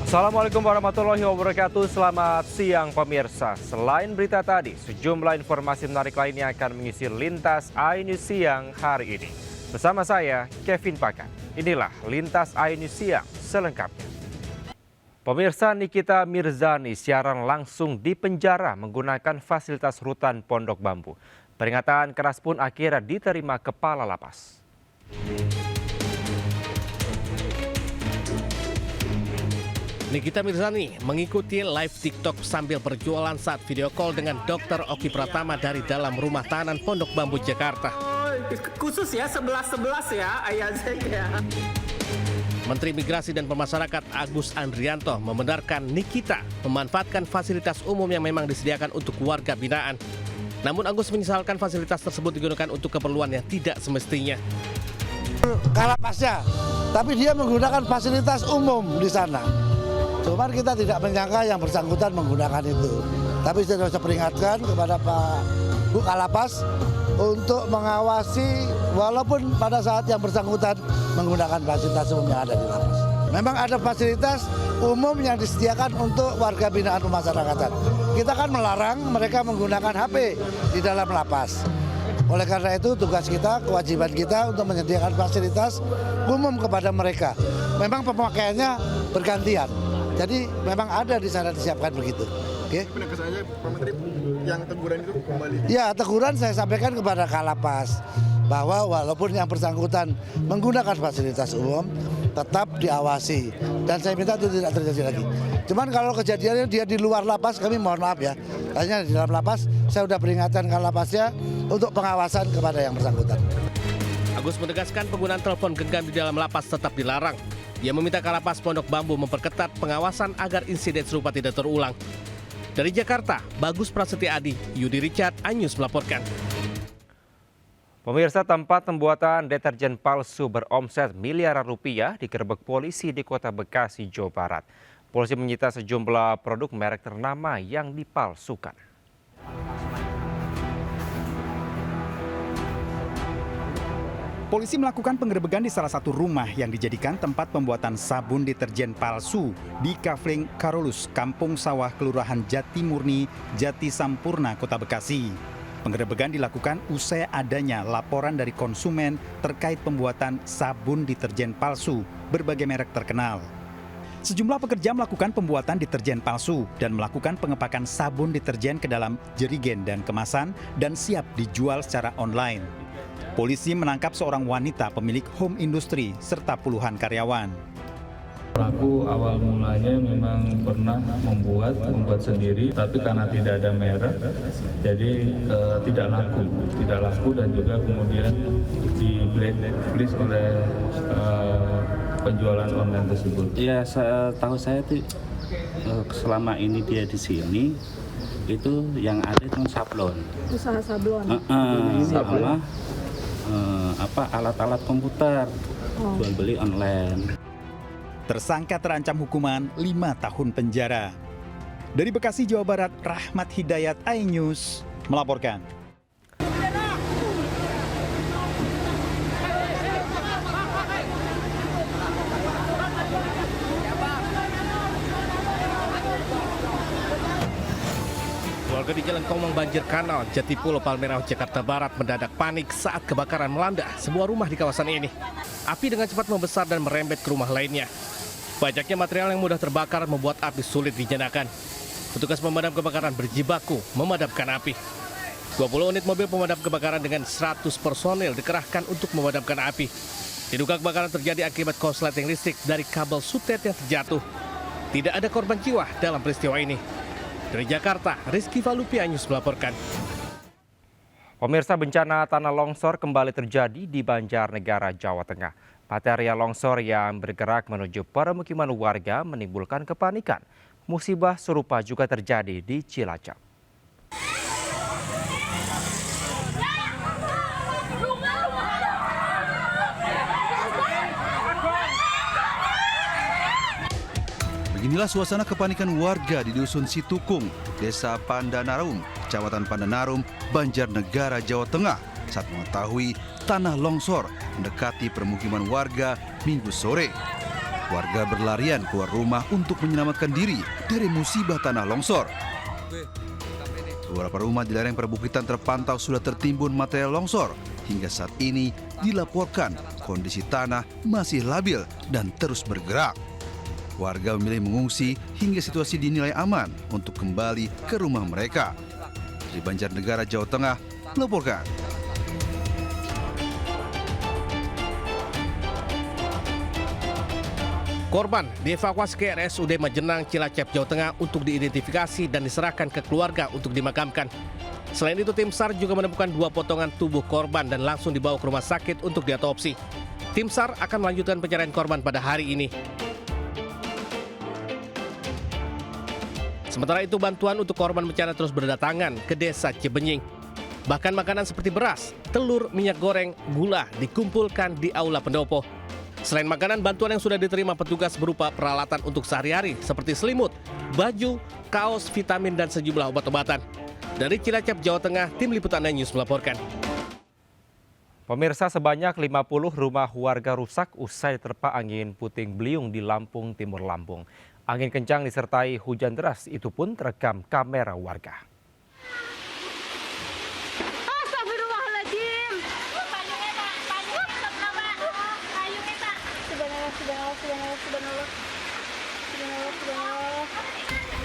Assalamualaikum warahmatullahi wabarakatuh. Selamat siang pemirsa. Selain berita tadi, sejumlah informasi menarik lainnya akan mengisi Lintas iNews Siang hari ini. Bersama saya, Kevin Pakan. Inilah Lintas iNews Siang selengkapnya. Pemirsa, Nikita Mirzani siaran langsung di penjara menggunakan fasilitas rutan Pondok Bambu. Peringatan keras pun akhirnya diterima kepala lapas. Nikita Mirzani mengikuti live TikTok sambil berjualan saat video call dengan Dr. Oki Pratama dari dalam rumah tahanan Pondok Bambu, Jakarta. Khusus ya, 11-11 ya, ayah ya. Menteri Migrasi dan Pemasyarakat Agus Andrianto membenarkan Nikita memanfaatkan fasilitas umum yang memang disediakan untuk warga binaan. Namun Agus menyesalkan fasilitas tersebut digunakan untuk keperluan yang tidak semestinya. Kalapasnya, tapi dia menggunakan fasilitas umum di sana. Cuman kita tidak menyangka yang bersangkutan menggunakan itu. Tapi saya harus peringatkan kepada Pak Bu Kalapas untuk mengawasi walaupun pada saat yang bersangkutan menggunakan fasilitas umum yang ada di lapas. Memang ada fasilitas umum yang disediakan untuk warga binaan pemasyarakatan. Kita kan melarang mereka menggunakan HP di dalam lapas. Oleh karena itu tugas kita, kewajiban kita untuk menyediakan fasilitas umum kepada mereka. Memang pemakaiannya bergantian. Jadi memang ada di sana disiapkan begitu. Oke. Penegasannya Pak Menteri yang teguran itu kembali. Ya, teguran saya sampaikan kepada Kalapas bahwa walaupun yang bersangkutan menggunakan fasilitas umum tetap diawasi dan saya minta itu tidak terjadi lagi. Cuman kalau kejadiannya dia di luar lapas kami mohon maaf ya. Hanya di dalam lapas saya sudah peringatkan Kalapasnya untuk pengawasan kepada yang bersangkutan. Agus menegaskan penggunaan telepon genggam di dalam lapas tetap dilarang. Ia meminta Kalapas Pondok Bambu memperketat pengawasan agar insiden serupa tidak terulang. Dari Jakarta, Bagus Prasetya Adi, Yudi Richard, iNews melaporkan. Pemirsa, tempat pembuatan deterjen palsu beromset miliaran rupiah digerebek polisi di Kota Bekasi, Jawa Barat. Polisi menyita sejumlah produk merek ternama yang dipalsukan. Polisi melakukan penggerebekan di salah satu rumah yang dijadikan tempat pembuatan sabun deterjen palsu di Kafling Karolus, Kampung Sawah, Kelurahan Jati Murni, Jati Sampurna, Kota Bekasi. Penggerebekan dilakukan usai adanya laporan dari konsumen terkait pembuatan sabun deterjen palsu berbagai merek terkenal. Sejumlah pekerja melakukan pembuatan deterjen palsu dan melakukan pengepakan sabun deterjen ke dalam jerigen dan kemasan dan siap dijual secara online. Polisi menangkap seorang wanita pemilik home industry serta puluhan karyawan. Pelaku awal mulanya memang pernah membuat sendiri, tapi karena tidak ada merek, jadi tidak laku dan juga kemudian di blacklist oleh penjualan online tersebut. Ya, setahu saya tuh selama ini dia di sini itu yang ada cuma sablon. Usaha sablon. Sama alat-alat komputer, jual beli online. Tersangka terancam hukuman 5 tahun penjara. Dari Bekasi, Jawa Barat, Rahmat Hidayat, iNews melaporkan. Warga di Jalan Komong Banjir Kanal, Jatipulo, Palmerah, Jakarta Barat mendadak panik saat kebakaran melanda sebuah rumah di kawasan ini. Api dengan cepat membesar dan merembet ke rumah lainnya. Banyaknya material yang mudah terbakar membuat api sulit dinyalakan. Petugas pemadam kebakaran berjibaku memadamkan api. 20 unit mobil pemadam kebakaran dengan 100 personil dikerahkan untuk memadamkan api. Diduga kebakaran terjadi akibat korsleting listrik dari kabel sutet yang terjatuh. Tidak ada korban jiwa dalam peristiwa ini. Dari Jakarta, Rizky Valupi, iNews melaporkan. Pemirsa, bencana tanah longsor kembali terjadi di Banjarnegara, Jawa Tengah. Material longsor yang bergerak menuju permukiman warga menimbulkan kepanikan. Musibah serupa juga terjadi di Cilacap. Beginilah suasana kepanikan warga di Dusun Situkung, Desa Pandanarum, Kecamatan Pandanarum, Banjarnegara, Jawa Tengah saat mengetahui tanah longsor mendekati permukiman warga Minggu sore. Warga berlarian keluar rumah untuk menyelamatkan diri dari musibah tanah longsor. Beberapa rumah di lereng perbukitan terpantau sudah tertimbun material longsor. Hingga saat ini dilaporkan kondisi tanah masih labil dan terus bergerak. Warga memilih mengungsi hingga situasi dinilai aman untuk kembali ke rumah mereka. Dari Banjarnegara, Jawa Tengah, melaporkan. Korban dievakuasi ke RSUD Majenang, Cilacap, Jawa Tengah untuk diidentifikasi dan diserahkan ke keluarga untuk dimakamkan. Selain itu, tim SAR juga menemukan 2 potongan tubuh korban dan langsung dibawa ke rumah sakit untuk diotopsi. Tim SAR akan melanjutkan pencarian korban pada hari ini. Sementara itu, bantuan untuk korban bencana terus berdatangan ke desa Cibenying. Bahkan makanan seperti beras, telur, minyak goreng, gula dikumpulkan di aula pendopo. Selain makanan, bantuan yang sudah diterima petugas berupa peralatan untuk sehari-hari seperti selimut, baju, kaos, vitamin, dan sejumlah obat-obatan. Dari Cilacap, Jawa Tengah, Tim Liputan iNews melaporkan. Pemirsa, sebanyak 50 rumah warga rusak usai diterpa angin puting beliung di Lampung Timur Lampung. Angin kencang disertai hujan deras itu pun terekam kamera warga.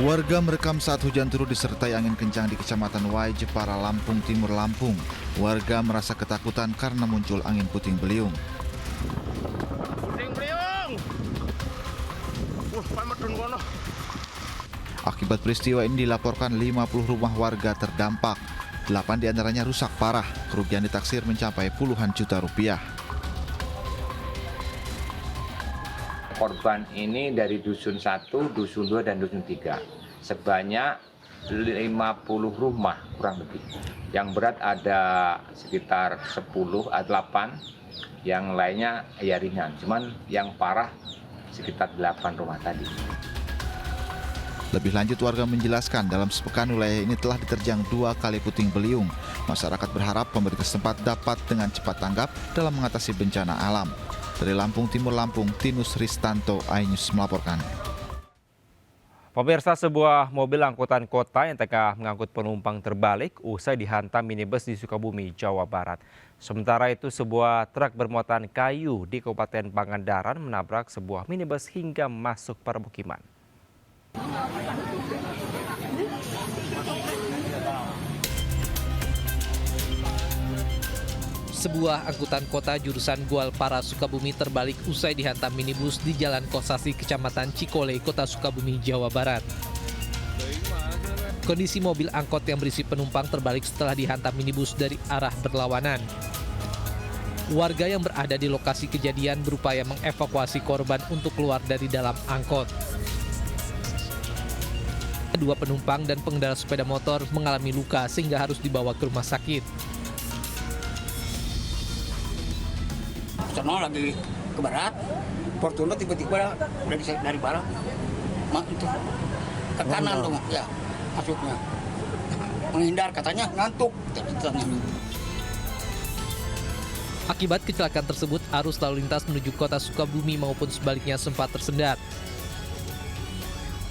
Warga merekam saat hujan turun disertai angin kencang di Kecamatan Wai, Jepara, Lampung Timur, Lampung. Warga merasa ketakutan karena muncul angin puting beliung. Akibat peristiwa ini dilaporkan 50 rumah warga terdampak. 8 diantaranya rusak parah. Kerugian ditaksir mencapai puluhan juta rupiah. Korban ini dari Dusun 1, Dusun 2, dan Dusun 3. Sebanyak 50 rumah kurang lebih. Yang berat ada sekitar 10 atau 8, yang lainnya ya ringan. Cuman yang parah sekitar 8 rumah tadi. Lebih lanjut, warga menjelaskan dalam sepekan wilayah ini telah diterjang 2 kali puting beliung. Masyarakat berharap pemerintah setempat dapat dengan cepat tanggap dalam mengatasi bencana alam. Dari Lampung Timur, Lampung, Tinus Ristanto, iNews melaporkan. Pemirsa, sebuah mobil angkutan kota yang tengah mengangkut penumpang terbalik usai dihantam minibus di Sukabumi, Jawa Barat. Sementara itu, sebuah truk bermuatan kayu di Kabupaten Pangandaran menabrak sebuah minibus hingga masuk permukiman. Sebuah angkutan kota jurusan Gualpara, Sukabumi terbalik usai dihantam minibus di Jalan Kosasi, Kecamatan Cikole, Kota Sukabumi, Jawa Barat. Kondisi mobil angkot yang berisi penumpang terbalik setelah dihantam minibus dari arah berlawanan. Warga yang berada di lokasi kejadian berupaya mengevakuasi korban untuk keluar dari dalam angkot. Kedua penumpang dan pengendara sepeda motor mengalami luka sehingga harus dibawa ke rumah sakit. Sono lagi ke barat, Fortuner tiba-tiba udah dari barat, itu ke kanan tuh, ya masuknya, menghindar katanya ngantuk. Akibat kecelakaan tersebut, arus lalu lintas menuju kota Sukabumi maupun sebaliknya sempat tersendat.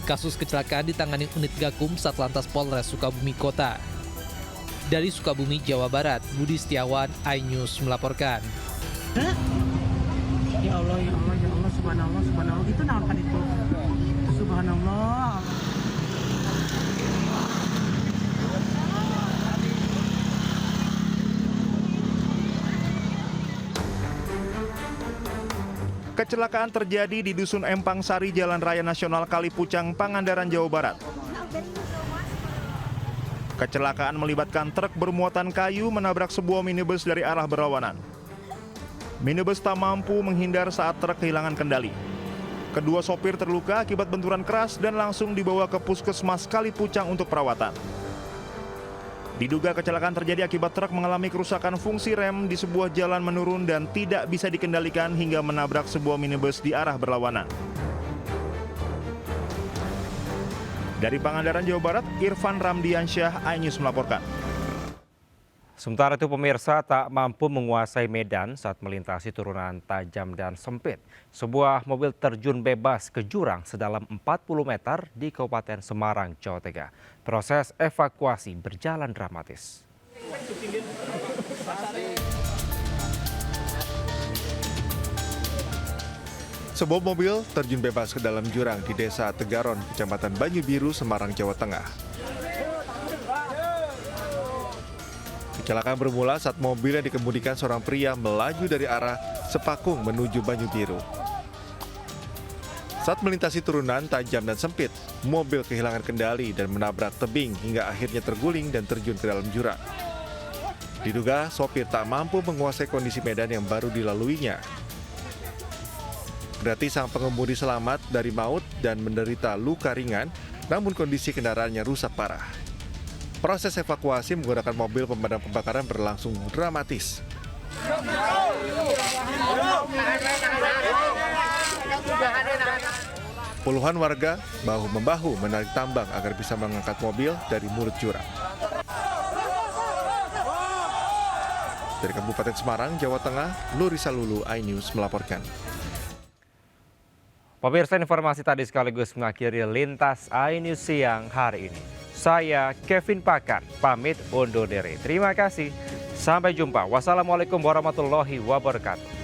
Kasus kecelakaan ditangani unit Gakum Satlantas Polres Sukabumi Kota. Dari Sukabumi, Jawa Barat, Budi Setiawan, iNews melaporkan. Ya Allah, ya Allah, ya Allah, subhanallah, subhanallah, itu namanya itu. Subhanallah. Kecelakaan terjadi di Dusun Empang Sari, Jalan Raya Nasional Kalipucang, Pangandaran, Jawa Barat. Kecelakaan melibatkan truk bermuatan kayu menabrak sebuah minibus dari arah berlawanan. Minibus tak mampu menghindar saat truk kehilangan kendali. Kedua sopir terluka akibat benturan keras dan langsung dibawa ke Puskesmas Kalipucang untuk perawatan. Diduga kecelakaan terjadi akibat truk mengalami kerusakan fungsi rem di sebuah jalan menurun dan tidak bisa dikendalikan hingga menabrak sebuah minibus di arah berlawanan. Dari Pangandaran, Jawa Barat, Irfan Ramdiansyah, iNews melaporkan. Sementara itu pemirsa tak mampu menguasai medan saat melintasi turunan tajam dan sempit. Sebuah mobil terjun bebas ke jurang sedalam 40 meter di Kabupaten Semarang, Jawa Tengah. Proses evakuasi berjalan dramatis. Sebuah mobil terjun bebas ke dalam jurang di Desa Tegaron, Kecamatan Banyu Biru, Semarang, Jawa Tengah. Kecelakaan bermula saat mobil yang dikemudikan seorang pria melaju dari arah Sepakung menuju Banyu Biru. Saat melintasi turunan tajam dan sempit, mobil kehilangan kendali dan menabrak tebing hingga akhirnya terguling dan terjun ke dalam jurang. Diduga sopir tak mampu menguasai kondisi medan yang baru dilaluinya. Berarti sang pengemudi selamat dari maut dan menderita luka ringan, namun kondisi kendaraannya rusak parah. Proses evakuasi menggunakan mobil pemadam kebakaran berlangsung dramatis. Puluhan warga bahu-membahu menarik tambang agar bisa mengangkat mobil dari mulut jurang. Dari Kabupaten Semarang, Jawa Tengah, Lurisa Lulu, iNews melaporkan. Pemirsa, informasi tadi sekaligus mengakhiri Lintas iNews siang hari ini. Saya Kevin Pakar, pamit undur diri. Terima kasih. Sampai jumpa. Wassalamualaikum warahmatullahi wabarakatuh.